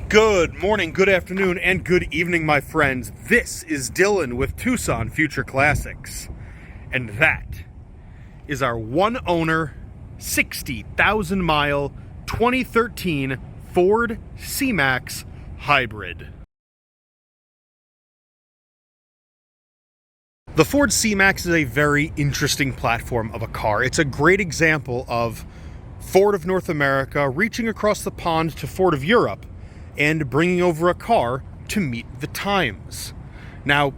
Good morning, good afternoon, and good evening, my friends. This is Dylan with Tucson Future Classics. And that is our one-owner, 60,000 mile, 2013 Ford Cmax Hybrid. The Ford Cmax is a very interesting platform of a car. It's a great example of Ford of North America reaching across the pond to Ford of Europe and bringing over a car to meet the times. Now,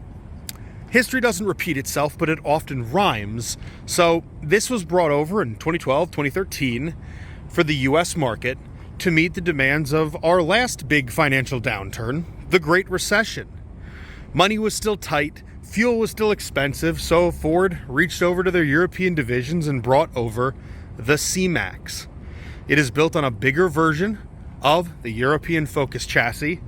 history doesn't repeat itself, but it often rhymes. So this was brought over in 2012, 2013 for the US market to meet the demands of our last big financial downturn, the Great Recession. Money was still tight, fuel was still expensive, so Ford reached over to their European divisions and brought over the C-Max. It is built on a bigger version of the European Focus chassis.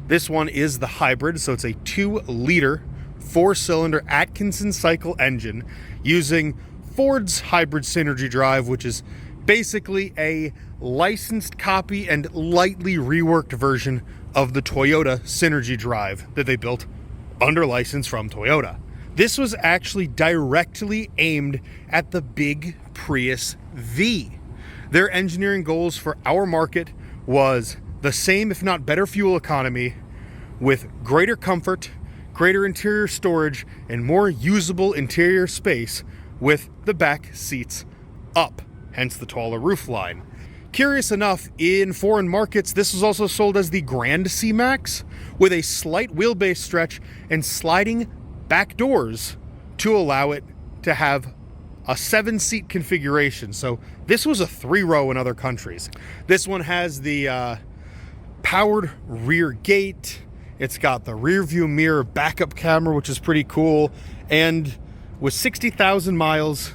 This one is the hybrid, so it's a 2-liter, 4-cylinder Atkinson cycle engine using Ford's hybrid synergy drive, which is basically a licensed copy and lightly reworked version of the Toyota synergy drive that they built under license from Toyota. This was actually directly aimed at the big Prius V. Their engineering goals for our market was the same, if not better, fuel economy with greater comfort, greater interior storage, and more usable interior space with the back seats up, hence the taller roofline. Curious enough, in foreign markets, this was also sold as the Grand C-Max with a slight wheelbase stretch and sliding back doors to allow it to have a 7-seat configuration. So this was a 3-row in other countries. This one has the powered rear gate. It's got the rear view mirror backup camera, which is pretty cool. And with 60,000 miles,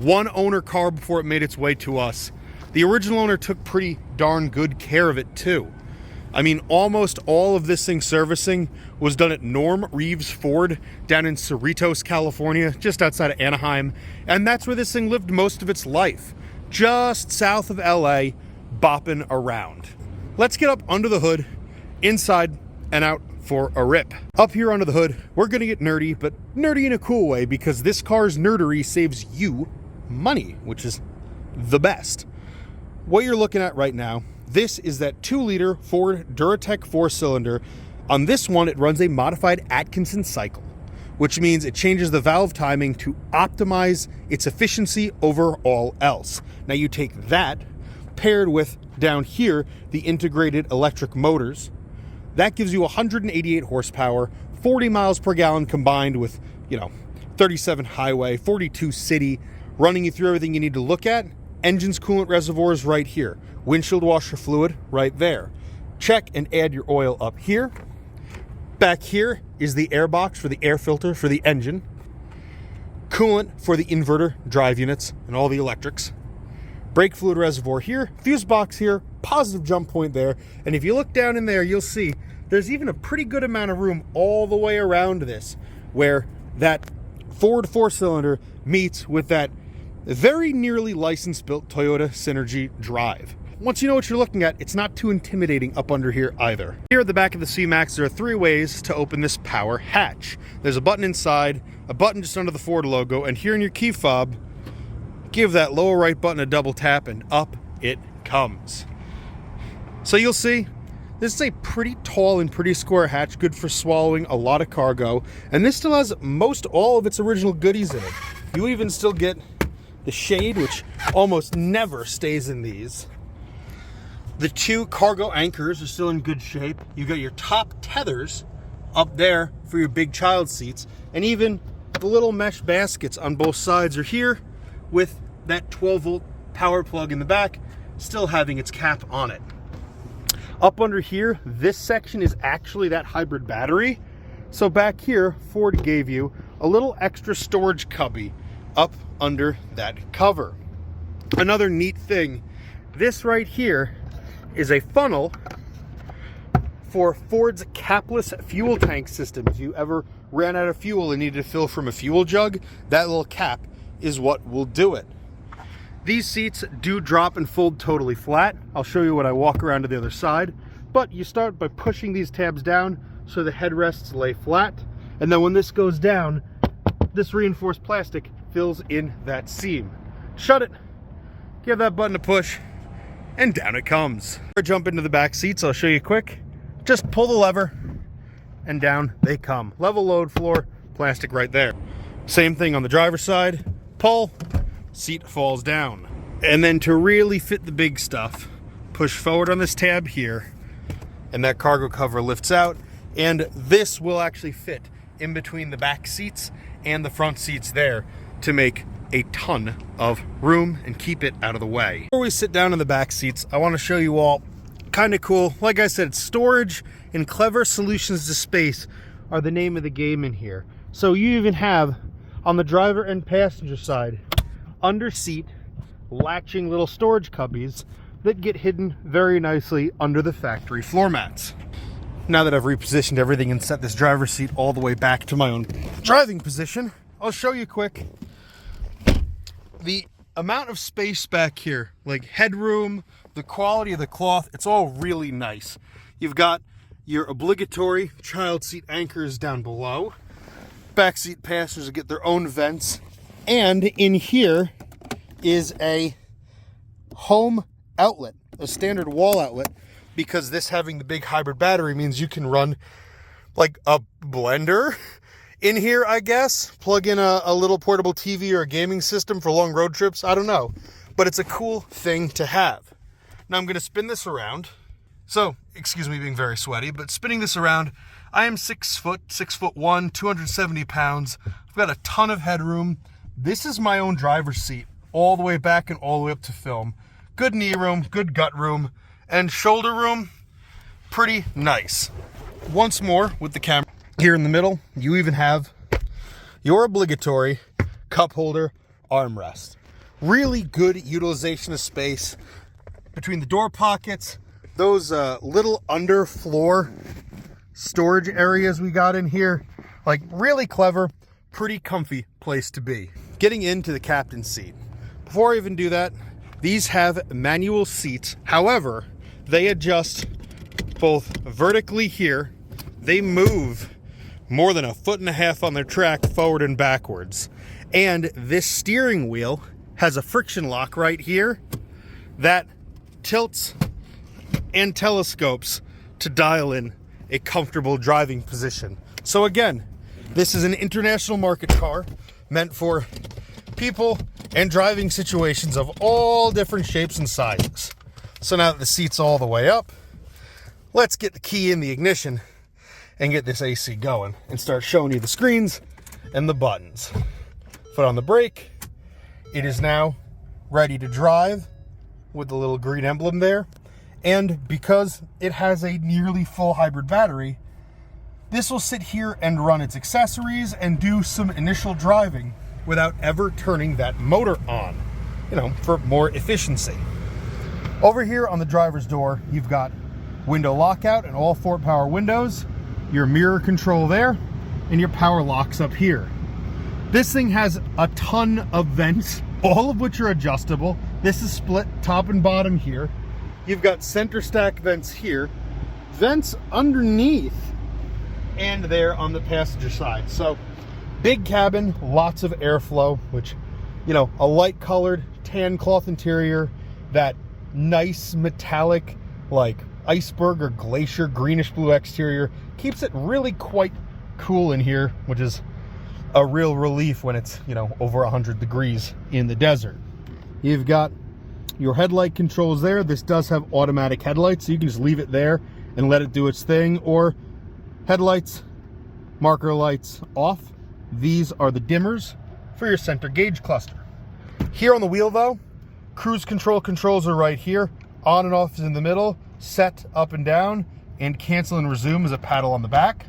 one owner car before it made its way to us. The original owner took pretty darn good care of it too. I mean, almost all of this thing servicing was done at Norm Reeves Ford down in Cerritos, California, just outside of Anaheim. And that's where this thing lived most of its life, just south of LA, bopping around. Let's get up under the hood, inside and out for a rip. Up here under the hood, we're gonna get nerdy, but nerdy in a cool way, because this car's nerdery saves you money, which is the best. What you're looking at right now, this is that 2-liter Ford Duratec 4-cylinder. On this one, it runs a modified Atkinson cycle, which means it changes the valve timing to optimize its efficiency over all else. Now you take that, paired with, down here, the integrated electric motors. That gives you 188 horsepower, 40 miles per gallon combined with, 37 highway, 42 city, running you through everything you need to look at. Engine's coolant reservoirs right here. Windshield washer fluid right there. Check and add your oil up here. Back here is the air box for the air filter for the engine. Coolant for the inverter, drive units, and all the electrics. Brake fluid reservoir here. Fuse box here. Positive jump point there. And if you look down in there, you'll see there's even a pretty good amount of room all the way around this, where that Ford 4-cylinder meets with that very nearly license-built Toyota Synergy drive. Once you know what you're looking at, it's not too intimidating up under here either. Here at the back of the C-Max, there are 3 ways to open this power hatch. There's a button inside, a button just under the Ford logo, and here in your key fob, give that lower right button a double tap, and up it comes. So you'll see, this is a pretty tall and pretty square hatch, good for swallowing a lot of cargo, and this still has most all of its original goodies in it. You even still get the shade, which almost never stays in these. The 2 cargo anchors are still in good shape. You got your top tethers up there for your big child seats, and even the little mesh baskets on both sides are here with that 12-volt power plug in the back, still having its cap on it. Up under here, this section is actually that hybrid battery. So back here, Ford gave you a little extra storage cubby up under that cover. Another neat thing, this right here is a funnel for Ford's capless fuel tank system. If you ever ran out of fuel and needed to fill from a fuel jug, that little cap is what will do it. These seats do drop and fold totally flat. I'll show you when I walk around to the other side. But you start by pushing these tabs down so the headrests lay flat. And then when this goes down, this reinforced plastic fills in that seam. Shut it, give that button a push, and down it comes. Jump into the back seats, I'll show you quick. Just pull the lever, and down they come. Level load floor, plastic right there. Same thing on the driver's side. Pull, seat falls down. And then to really fit the big stuff, push forward on this tab here, and that cargo cover lifts out, and this will actually fit in between the back seats and the front seats there to make a ton of room and keep it out of the way. Before we sit down in the back seats, I want to show you all kind of cool. Like I said, storage and clever solutions to space are the name of the game in here. So you even have on the driver and passenger side under seat latching little storage cubbies that get hidden very nicely under the factory floor mats. Now that I've repositioned everything and set this driver's seat all the way back to my own driving position, I'll show you quick the amount of space back here, like headroom, the quality of the cloth. It's all really nice. You've got your obligatory child seat anchors down below. Backseat passengers get their own vents. And in here is a home outlet, a standard wall outlet, because this having the big hybrid battery means you can run like a blender in here, I guess. Plug in a little portable TV or a gaming system for long road trips. I don't know, but it's a cool thing to have. Now I'm going to spin this around. So, excuse me being very sweaty, but spinning this around, I am 6 foot, 6'1", 270 pounds. I've got a ton of headroom. This is my own driver's seat all the way back and all the way up to film. Good knee room, good gut room, and shoulder room, pretty nice. Once more with the camera here in the middle, you even have your obligatory cup holder armrest. Really good utilization of space between the door pockets, those little underfloor storage areas we got in here. Like, really clever, pretty comfy place to be. Getting into the captain's seat. Before I even do that, these have manual seats. However, they adjust both vertically here. They move more than 1.5 feet on their track forward and backwards. And this steering wheel has a friction lock right here that tilts and telescopes to dial in a comfortable driving position. So again, this is an international market car meant for people and driving situations of all different shapes and sizes. So now that the seat's all the way up, let's get the key in the ignition and get this AC going and start showing you the screens and the buttons. Foot on the brake. It is now ready to drive with the little green emblem there. And because it has a nearly full hybrid battery, this will sit here and run its accessories and do some initial driving without ever turning that motor on, for more efficiency. Over here on the driver's door, you've got window lockout and all 4 power windows, your mirror control there, and your power locks up here. This thing has a ton of vents, all of which are adjustable. This is split top and bottom here. You've got center stack vents here, vents underneath and there on the passenger side. So big cabin, lots of airflow, which, a light colored tan cloth interior, that nice metallic like iceberg or glacier greenish blue exterior keeps it really quite cool in here, which is a real relief when it's, over 100 degrees in the desert. You've got your headlight controls there. This does have automatic headlights, so you can just leave it there and let it do its thing, or headlights, marker lights off. These are the dimmers for your center gauge cluster. Here on the wheel though, cruise control controls are right here. On and off is in the middle, set up and down, and cancel and resume is a paddle on the back.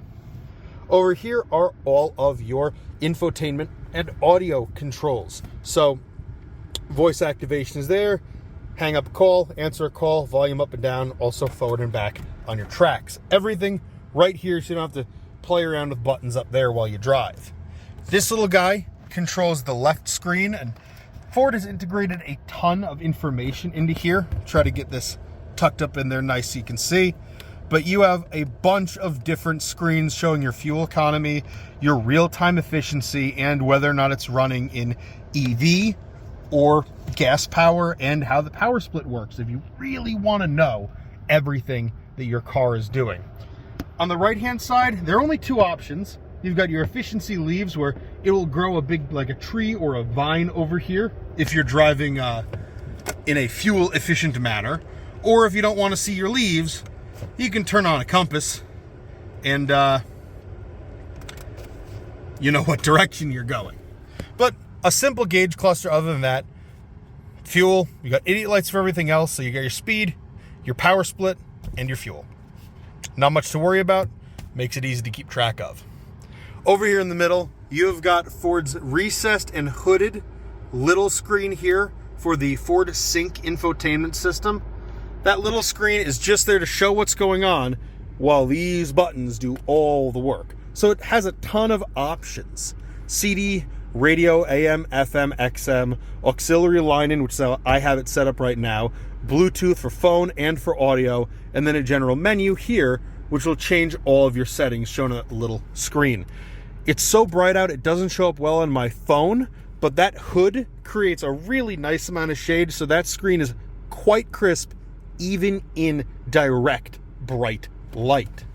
Over here are all of your infotainment and audio controls. So voice activation is there, hang up a call, answer a call, volume up and down, also forward and back on your tracks. Everything right here, so you don't have to play around with buttons up there while you drive. This little guy controls the left screen, and Ford has integrated a ton of information into here. Try to get this tucked up in there nice so you can see. but you have a bunch of different screens showing your fuel economy, your real-time efficiency, and whether or not it's running in EV or gas power, and how the power split works if you really want to know everything that your car is doing. On the right-hand side, there are only two options. You've got your efficiency leaves, where it will grow a big, like a tree or a vine over here if you're driving in a fuel-efficient manner. Or if you don't want to see your leaves, you can turn on a compass and you know what direction you're going. But a simple gauge cluster other than that. Fuel, you got idiot lights for everything else, so you got your speed, your power split, and your fuel. Not much to worry about, makes it easy to keep track of. Over here in the middle, you've got Ford's recessed and hooded little screen here for the Ford Sync infotainment system. That little screen is just there to show what's going on while these buttons do all the work. So it has a ton of options. CD, radio, AM, FM, XM, auxiliary line-in, which is how I have it set up right now, Bluetooth for phone and for audio, and then a general menu here, which will change all of your settings shown on a little screen. It's so bright out, it doesn't show up well on my phone, but that hood creates a really nice amount of shade, so that screen is quite crisp, even in direct bright light.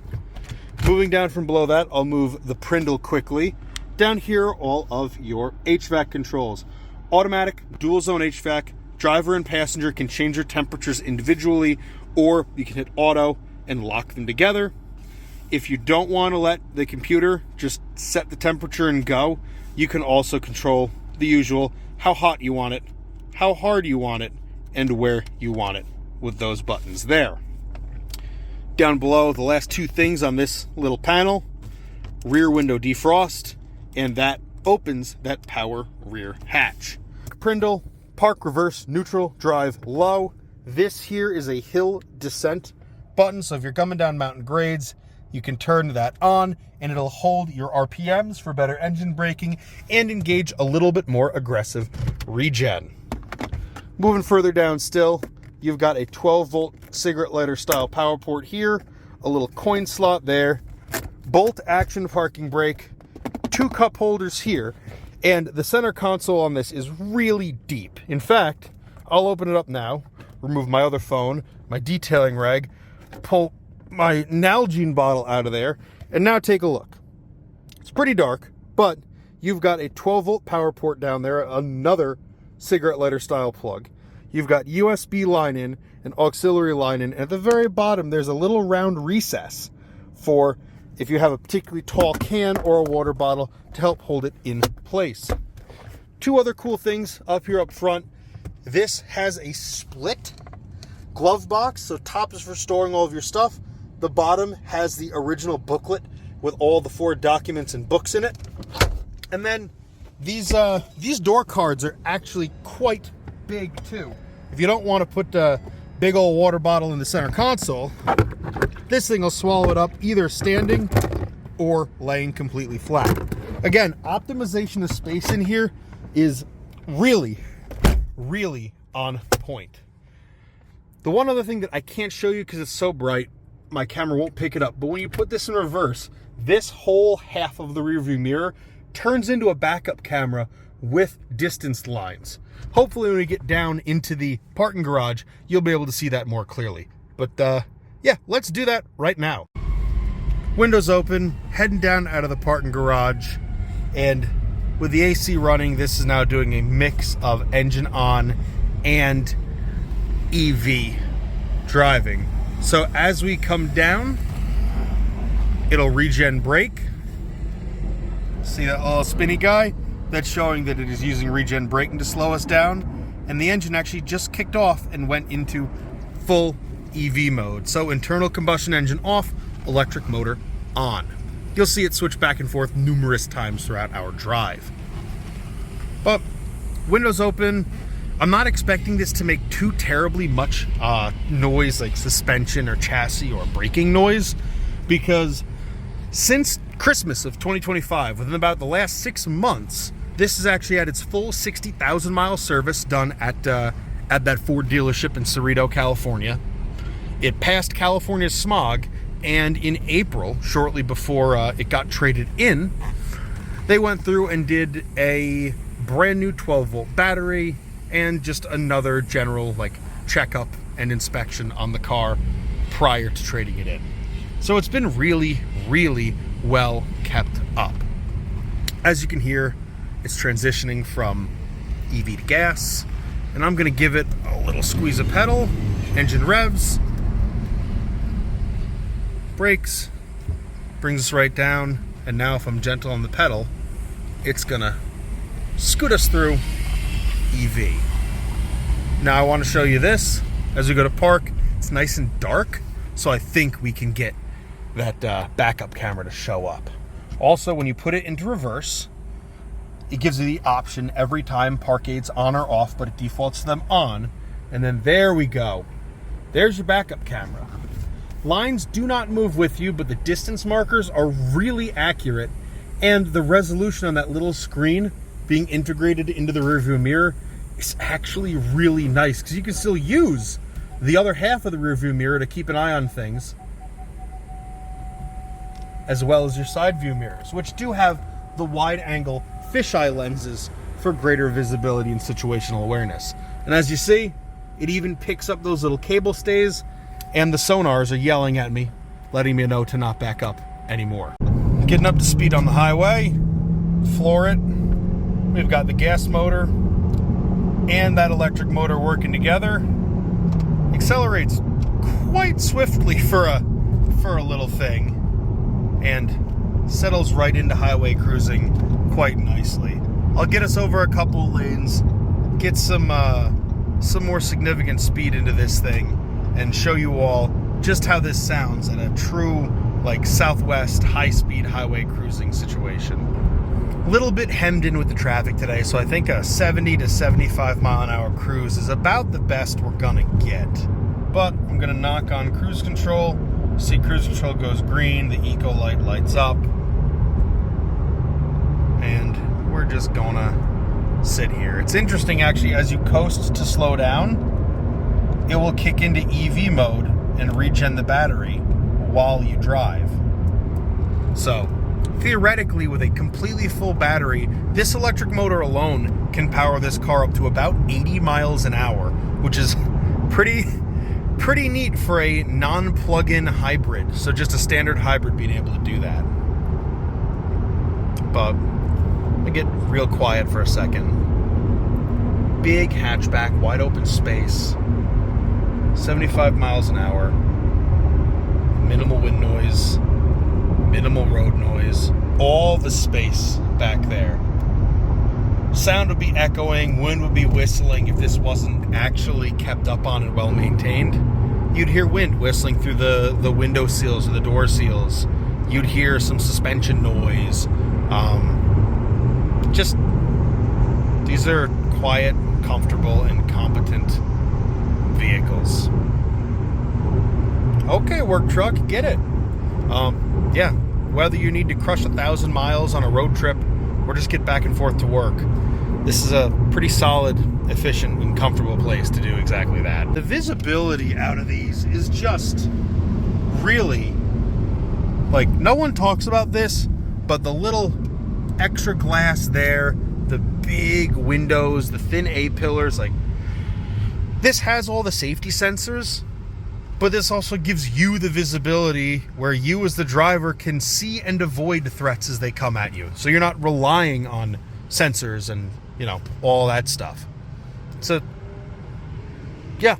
Moving down from below that, I'll move the Prindle quickly. Down here, all of your HVAC controls. Automatic, dual zone HVAC, driver and passenger can change their temperatures individually, or you can hit auto and lock them together. If you don't want to let the computer just set the temperature and go, you can also control the usual, how hot you want it, how hard you want it, and where you want it with those buttons there. Down below, the last two things on this little panel, rear window defrost, and that opens that power rear hatch. Prindle, park, reverse, neutral, drive, low. This here is a hill descent button, so if you're coming down mountain grades, you can turn that on and it'll hold your RPMs for better engine braking and engage a little bit more aggressive regen. Moving further down still, you've got a 12-volt cigarette lighter style power port here, a little coin slot there, bolt action parking brake, two cup holders here, and the center console on this is really deep. In fact, I'll open it up now, remove my other phone, my detailing rag, pull my Nalgene bottle out of there, and now take a look. It's pretty dark, but you've got a 12-volt power port down there, another cigarette lighter style plug. You've got USB line-in and auxiliary line-in, and at the very bottom there's a little round recess for if you have a particularly tall can or a water bottle to help hold it in place. Two other cool things up here up front. This has a split glove box, so top is for storing all of your stuff. The bottom has the original booklet with all the Ford documents and books in it. And then these door cards are actually quite big too. If you don't want to put a big old water bottle in the center console, this thing will swallow it up either standing or laying completely flat. Again, optimization of space in here is really, really on point. The one other thing that I can't show you because it's so bright, my camera won't pick it up, but when you put this in reverse, this whole half of the rearview mirror turns into a backup camera with distance lines. Hopefully when we get down into the parking garage, you'll be able to see that more clearly. But yeah, let's do that right now. Windows open, heading down out of the parking garage, and with the AC running, this is now doing a mix of engine on and EV driving. So as we come down, it'll regen brake. See that little spinny guy? That's showing that it is using regen braking to slow us down. And the engine actually just kicked off and went into full EV mode. So internal combustion engine off, electric motor on. You'll see it switch back and forth numerous times throughout our drive. But windows open. I'm not expecting this to make too terribly much noise, like suspension or chassis or braking noise, because since Christmas of 2025, within about the last 6 months, this has actually had its full 60,000 mile service done at that Ford dealership in Cerrito, California. It passed California's smog, And in April, shortly before it got traded in, they went through and did a brand new 12-volt battery and just another general like checkup and inspection on the car prior to trading it in. So it's been really, really well kept up. As you can hear, it's transitioning from EV to gas, and I'm going to give it a little squeeze of pedal, engine revs, brakes, brings us right down, and now if I'm gentle on the pedal, it's going to scoot us through EV. Now I want to show you this. As we go to park, it's nice and dark, so I think we can get that backup camera to show up. Also, when you put it into reverse, it gives you the option every time park aid's on or off, but it defaults to them on. And then there we go. There's your backup camera. Lines do not move with you, but the distance markers are really accurate. And the resolution on that little screen being integrated into the rearview mirror is actually really nice, because you can still use the other half of the rearview mirror to keep an eye on things, as well as your side view mirrors, which do have the wide angle fisheye lenses for greater visibility and situational awareness. And as you see, it even picks up those little cable stays, and the sonars are yelling at me, letting me know to not back up anymore. Getting up to speed on the highway, floor it. We've got the gas motor and that electric motor working together. Accelerates quite swiftly for a little thing, and settles right into highway cruising quite nicely. I'll get us over a couple lanes, get some more significant speed into this thing, and show you all just how this sounds in a true like Southwest high-speed highway cruising situation. A little bit hemmed in with the traffic today, so I think a 70 to 75 mile an hour cruise is about the best we're gonna get. But I'm gonna knock on cruise control. See, cruise control goes green, the eco light lights up, and we're just gonna sit here. It's interesting actually, as you coast to slow down, it will kick into EV mode and regen the battery while you drive. So theoretically, with a completely full battery, this electric motor alone can power this car up to about 80 miles an hour, which is pretty neat for a non-plug-in hybrid. So just a standard hybrid being able to do that. But I get real quiet for a second. Big hatchback, wide open space, 75 miles an hour, minimal wind noise, minimal road noise, all the space back there. Sound would be echoing, wind would be whistling if this wasn't actually kept up on and well maintained. You'd hear wind whistling through the window seals or the door seals. You'd hear some suspension noise. Just, these are quiet, comfortable, and competent vehicles. Okay, work truck, get it. Yeah, whether you need to crush 1,000 miles on a road trip or just get back and forth to work, this is a pretty solid, efficient, and comfortable place to do exactly that. The visibility out of these is just really, like, no one talks about this, but the little extra glass there, the big windows, the thin A-pillars, like, this has all the safety sensors, but this also gives you the visibility where you as the driver can see and avoid threats as they come at you. So you're not relying on sensors and, you know, all that stuff. So, yeah,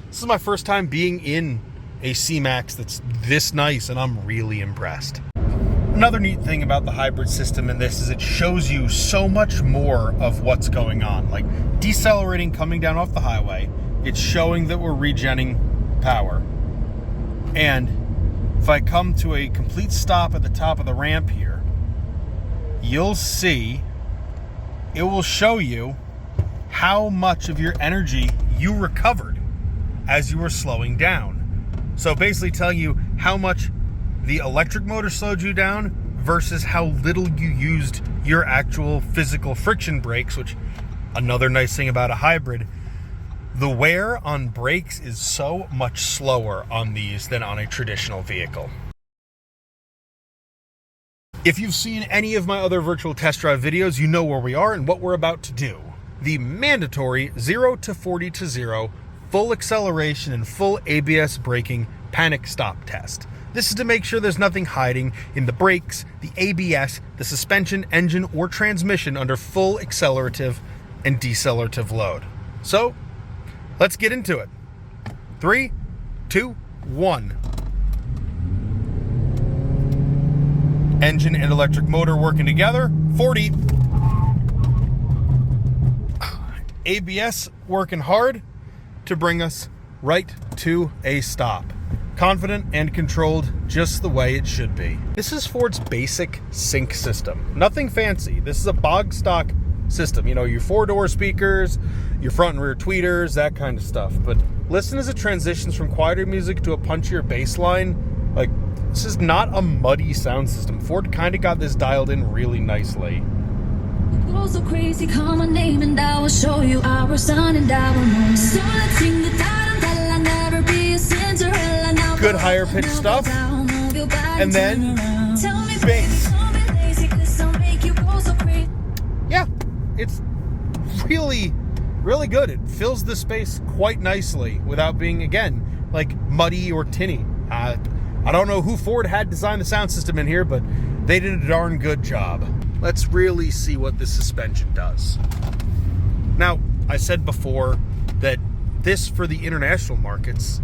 this is my first time being in a Cmax that's this nice, and I'm really impressed. Another neat thing about the hybrid system in this is it shows you so much more of what's going on. Like decelerating, coming down off the highway, it's showing that we're regenning power. And if I come to a complete stop at the top of the ramp here, you'll see it will show you how much of your energy you recovered as you were slowing down. So basically telling you how much the electric motor slowed you down versus how little you used your actual physical friction brakes, which another nice thing about a hybrid, The wear on brakes is so much slower on these than on a traditional vehicle. If you've seen any of my other virtual test drive videos, you know where we are and what we're about to do. The mandatory 0 to 40 to 0 full acceleration and full ABS braking panic stop test. This is to make sure there's nothing hiding in the brakes, the ABS, the suspension, engine, or transmission under full accelerative and decelerative load. So, let's get into it. 3, 2, 1. Engine and electric motor working together. 40. ABS working hard to bring us right to a stop. Confident and controlled just the way it should be. This is Ford's basic sync system. Nothing fancy. This is a bog stock system. You know, your 4-door speakers, your front and rear tweeters, that kind of stuff. But listen as it transitions from quieter music to a punchier bass line. Like, this is not a muddy sound system. Ford kind of got this dialed in really nicely. Go so crazy, call my name and I will show you our sun and our moon. So let's sing the I'll never be a Cinderella now. Good higher pitch stuff. And then bass. Yeah, it's really, really good. It fills the space quite nicely without being, again, like muddy or tinny. I don't know who Ford had designed the sound system in here, but they did a darn good job. Let's really see what this suspension does. Now, I said before that this, for the international markets,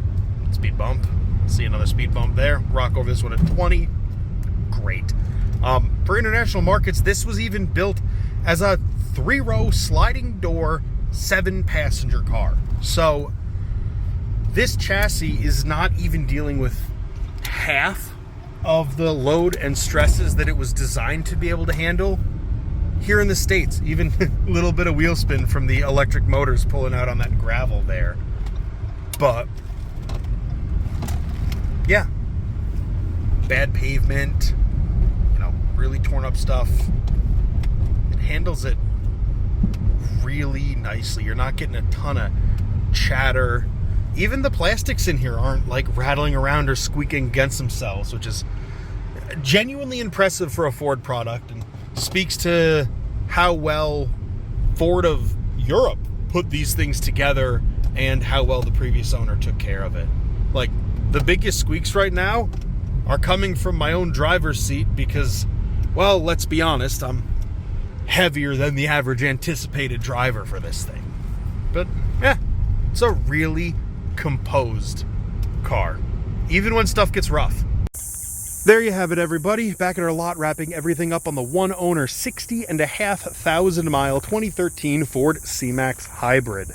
speed bump, see another speed bump there, rock over this one at 20, great. For international markets, this was even built as a 3-row sliding door, 7-passenger car. So this chassis is not even dealing with half of the load and stresses that it was designed to be able to handle here in the States. Even a little bit of wheel spin from the electric motors pulling out on that gravel there. But yeah, bad pavement, you know, really torn up stuff. It handles it really nicely. You're not getting a ton of chatter. Even the plastics in here aren't like rattling around or squeaking against themselves, which is genuinely impressive for a Ford product and speaks to how well Ford of Europe put these things together and how well the previous owner took care of it. Like, the biggest squeaks right now are coming from my own driver's seat because, well, let's be honest, I'm heavier than the average anticipated driver for this thing. But yeah, it's a really composed car, even when stuff gets rough. There you have it, everybody. Back at our lot, wrapping everything up on the one owner 60,500 mile 2013 Ford C-Max Hybrid.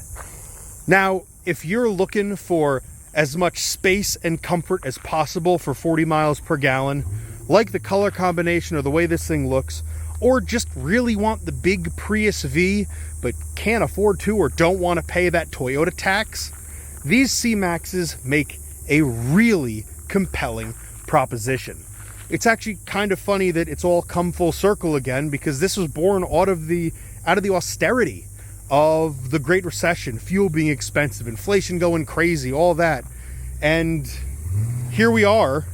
Now, if you're looking for as much space and comfort as possible for 40 miles per gallon, like the color combination or the way this thing looks, or just really want the big Prius V but can't afford to or don't want to pay that Toyota tax, these C-Maxes make a really compelling proposition. It's actually kind of funny that it's all come full circle again, because this was born out of the austerity of the Great Recession, fuel being expensive, inflation going crazy, all that. And here we are,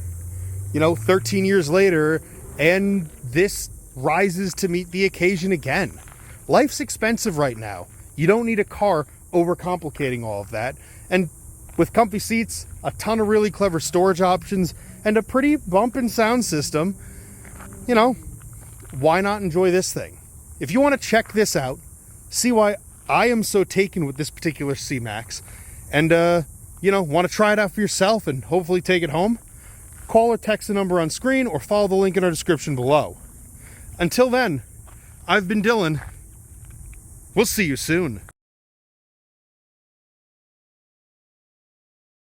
13 years later, and this rises to meet the occasion again. Life's expensive right now. You don't need a car overcomplicating all of that. And with comfy seats, a ton of really clever storage options, and a pretty bumpin' sound system, why not enjoy this thing? If you want to check this out, see why I am so taken with this particular C-Max, and want to try it out for yourself and hopefully take it home, call or text the number on screen or follow the link in our description below. Until then, I've been Dylan. We'll see you soon.